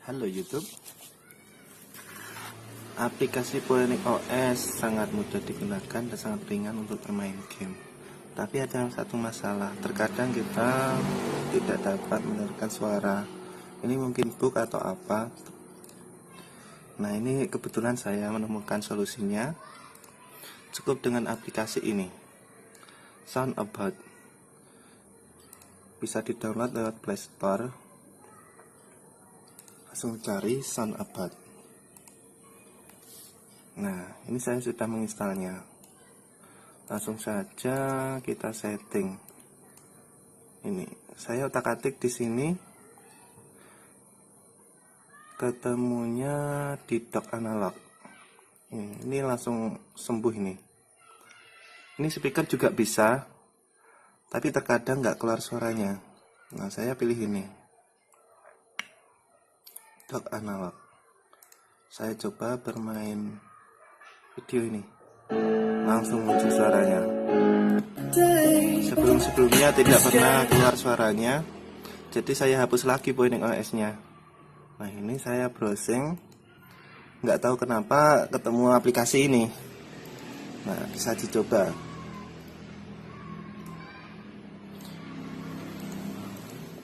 Halo YouTube. Aplikasi Phoenix OS sangat mudah digunakan dan sangat ringan untuk bermain game. Tapi ada satu masalah, terkadang kita tidak dapat mendengarkan suara. Ini mungkin bug atau apa. Nah, ini kebetulan saya menemukan solusinya. Cukup dengan aplikasi ini, Soundabout. Bisa di-download lewat Play Store. Langsung cari Soundabout. Nah, ini saya sudah menginstalnya. Langsung saja kita setting. Ini saya otak-atik di sini. Ketemunya di dock analog. Ini langsung sembuh ini. Ini speaker juga bisa, tapi terkadang nggak keluar suaranya. Nah, saya pilih ini, dock analog. Saya coba bermain video ini, langsung muncul suaranya. Sebelumnya tidak pernah keluar suaranya, jadi saya hapus lagi Phoenix OS-nya. Nah, ini saya browsing, nggak tahu kenapa ketemu aplikasi ini. Nah, bisa dicoba.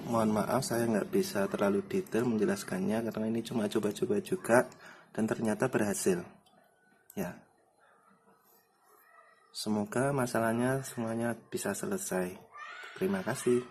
Mohon maaf, saya nggak bisa terlalu detail menjelaskannya karena ini cuma coba-coba juga dan ternyata berhasil. Ya, semoga masalahnya semuanya bisa selesai. Terima kasih.